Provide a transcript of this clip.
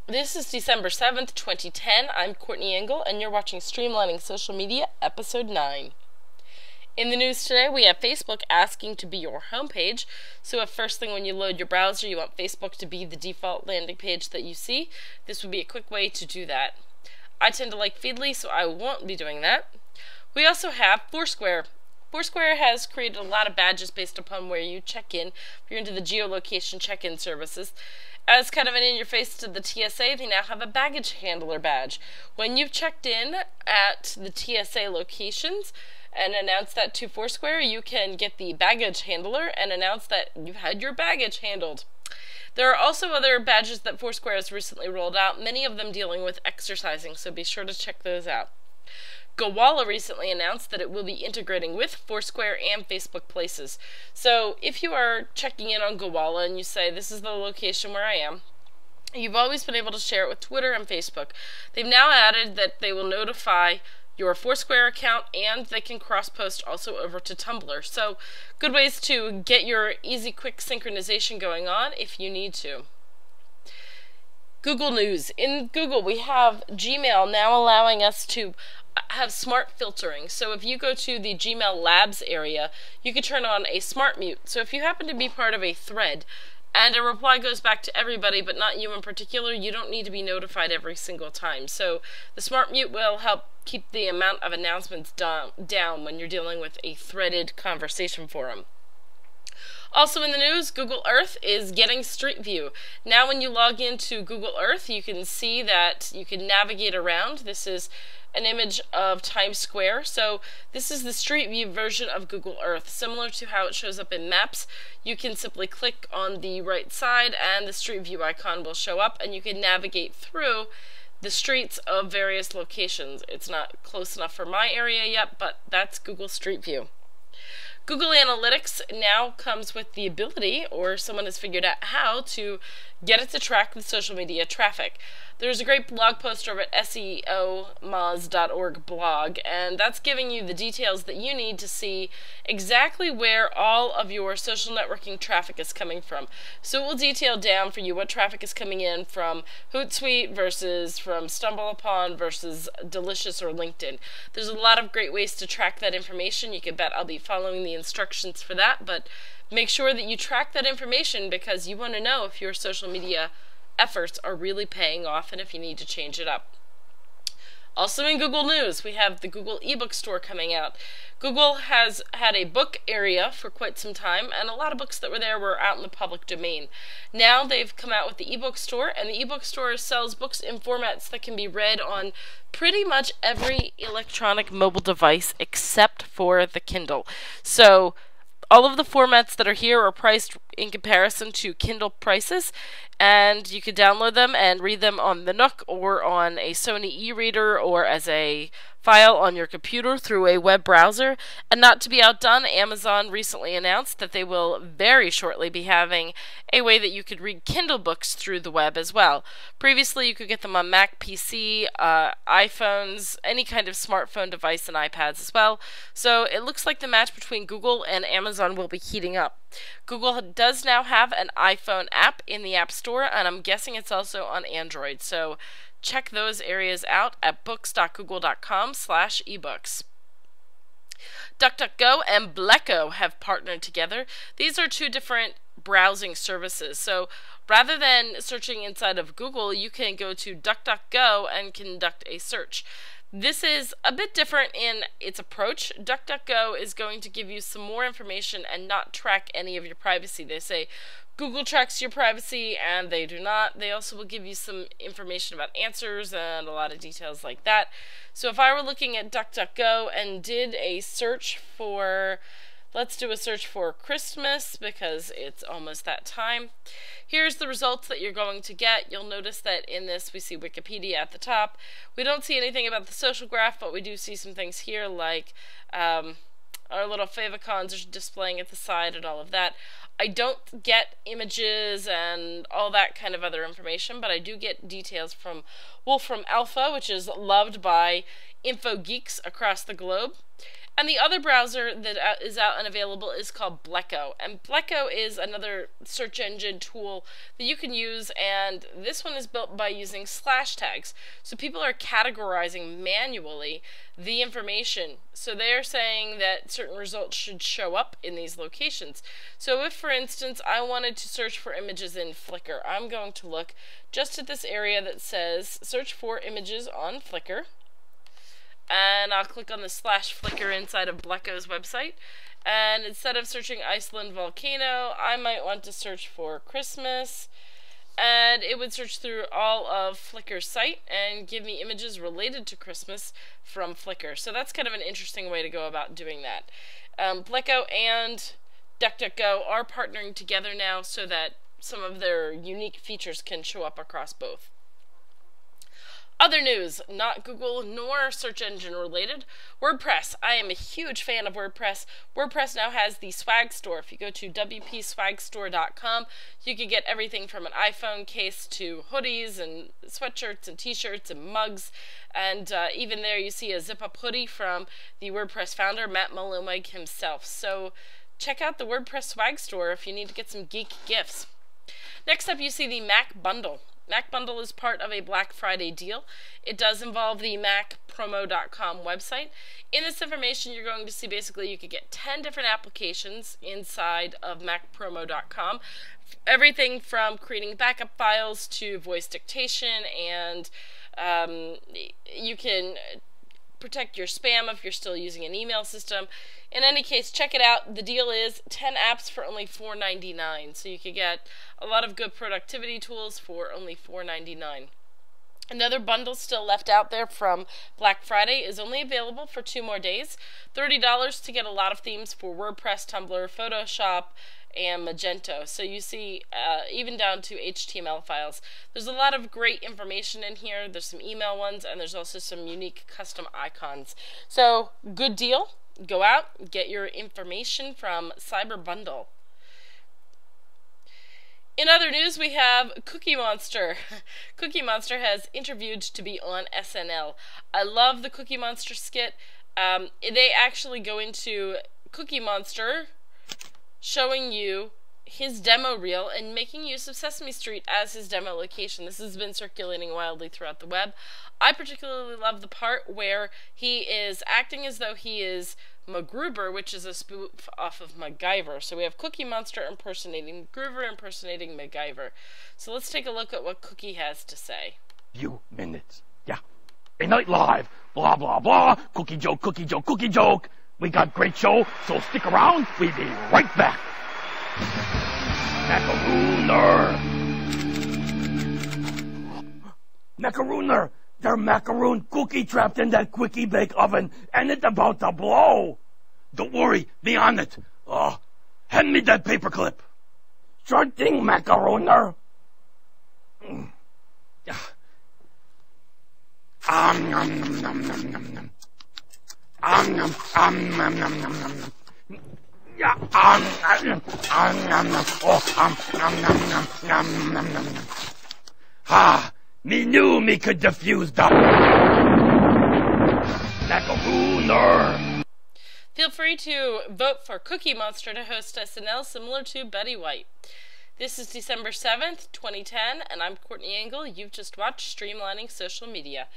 This is December 7th, 2010. I'm Courtney Engle, and you're watching Streamlining Social Media, Episode 9. In the news today, we have Facebook asking to be your homepage. So if first thing when you load your browser, you want Facebook to be the default landing page that you see, this would be a quick way to do that. I tend to like Feedly, so I won't be doing that. We also have Foursquare. Foursquare has created a lot of badges based upon where you check in. If you're into the geolocation check-in services, as kind of an in-your-face to the TSA, they now have a baggage handler badge. When you've checked in at the TSA locations and announced that to Foursquare, you can get the baggage handler and announce that you've had your baggage handled. There are also other badges that Foursquare has recently rolled out, many of them dealing with exercising, so be sure to check those out. Gowalla recently announced that it will be integrating with Foursquare and Facebook Places. So if you are checking in on Gowalla and you say, this is the location where I am, you've always been able to share it with Twitter and Facebook. They've now added that they will notify your Foursquare account, and they can cross-post also over to Tumblr. So good ways to get your easy, quick synchronization going on if you need to. Google News. In Google, we have Gmail now allowing us to have smart filtering. So if you go to the Gmail Labs area, you can turn on a smart mute. So if you happen to be part of a thread and a reply goes back to everybody but not you in particular, you don't need to be notified every single time. So the smart mute will help keep the amount of announcements down when you're dealing with a threaded conversation forum. Also in the news, Google Earth is getting Street View. Now when you log into Google Earth, you can see that you can navigate around. This is an image of Times Square. So this is the Street View version of Google Earth. Similar to how it shows up in Maps, you can simply click on the right side and the Street View icon will show up, and you can navigate through the streets of various locations. It's not close enough for my area yet, but that's Google Street View. Google Analytics now comes with the ability, or someone has figured out how, to get it to track the social media traffic. There's a great blog post over at seomoz.org blog, and that's giving you the details that you need to see exactly where all of your social networking traffic is coming from. So it will detail down for you what traffic is coming in from Hootsuite versus from StumbleUpon versus Delicious or LinkedIn. There's a lot of great ways to track that information. You can bet I'll be following the instructions for that, but make sure that you track that information because you want to know if your social media efforts are really paying off and if you need to change it up. Also in Google News, we have the Google eBook Store coming out. Google has had a book area for quite some time, and a lot of books that were there were out in the public domain. Now they've come out with the eBook Store, and the eBook Store sells books in formats that can be read on pretty much every electronic mobile device except for the Kindle. So all of the formats that are here are priced in comparison to Kindle prices, and you can download them and read them on the Nook or on a Sony e-reader or as a file on your computer through a web browser. And not to be outdone, Amazon recently announced that they will very shortly be having a way that you could read Kindle books through the web as well. Previously, you could get them on Mac, PC, iPhones, any kind of smartphone device, and iPads as well. So it looks like the match between Google and Amazon will be heating up. Google does now have an iPhone app in the App Store, and I'm guessing it's also on Android. So check those areas out at books.google.com/ebooks. DuckDuckGo and Bleko have partnered together. These are two different browsing services. So rather than searching inside of Google, you can go to DuckDuckGo and conduct a search. This is a bit different in its approach. DuckDuckGo is going to give you some more information and not track any of your privacy. They say Google tracks your privacy, and they do not. They also will give you some information about answers and a lot of details like that. So if I were looking at DuckDuckGo and did a search for, let's do a search for Christmas because it's almost that time. Here's the results that you're going to get. You'll notice that in this we see Wikipedia at the top. We don't see anything about the social graph, but we do see some things here like our little favicons are displaying at the side and all of that. I don't get images and all that kind of other information, but I do get details from Wolfram Alpha, which is loved by info geeks across the globe. And the other browser that is out and available is called Bleco. And Bleco is another search engine tool that you can use, and this one is built by using slash tags. So people are categorizing manually the information. So they're saying that certain results should show up in these locations. So if, for instance, I wanted to search for images in Flickr, I'm going to look just at this area that says search for images on Flickr. And I'll click on the /Flickr inside of Bleco's website. And instead of searching Iceland volcano, I might want to search for Christmas. And it would search through all of Flickr's site and give me images related to Christmas from Flickr. So that's kind of an interesting way to go about doing that. Bleco and DuckDuckGo are partnering together now so that some of their unique features can show up across both. Other news, not Google nor search engine related, WordPress. I am a huge fan of WordPress. WordPress now has the Swag Store. If you go to wpswagstore.com, you can get everything from an iPhone case to hoodies and sweatshirts and t-shirts and mugs. And even there you see a zip-up hoodie from the WordPress founder, Matt Malumig himself. So check out the WordPress Swag Store if you need to get some geek gifts. Next up you see the Mac Bundle. Mac Bundle is part of a Black Friday deal. It does involve the macpromo.com website. In this information, you're going to see basically you could get 10 different applications inside of macpromo.com. Everything from creating backup files to voice dictation, and you can protect your spam if you're still using an email system. In any case, check it out. The deal is 10 apps for only $4.99, so you could get a lot of good productivity tools for only $4.99. Another bundle still left out there from Black Friday is only available for 2 more days. $30 to get a lot of themes for WordPress, Tumblr, Photoshop, and Magento. So you see even down to HTML files. There's a lot of great information in here. There's some email ones, and there's also some unique custom icons. So good deal. Go out, get your information from Cyber Bundle. In other news, we have Cookie Monster. Cookie Monster has interviewed to be on SNL. I love the Cookie Monster skit. They actually go into Cookie Monster showing you his demo reel and making use of Sesame Street as his demo location. This has been circulating wildly throughout the web. I particularly love the part where he is acting as though he is MacGruber, which is a spoof off of MacGyver. So we have Cookie Monster impersonating MacGruber, impersonating MacGyver. So let's take a look at what Cookie has to say. Few minutes. Yeah. A night live. Blah, blah, blah. Cookie joke, cookie joke, cookie joke. We got great show, so stick around. We'll be right back. Macarooner. Macarooner. There's macaroon cookie trapped in that quickie bake oven, and it's about to blow. Don't worry, be on it. Hand me that paperclip. Sure thing, macarooner. Me knew me could defuse the macarooner. Feel free to vote for Cookie Monster to host SNL, similar to Betty White. This is December 7th, 2010, and I'm Courtney Engle. You've just watched Streamlining Social Media.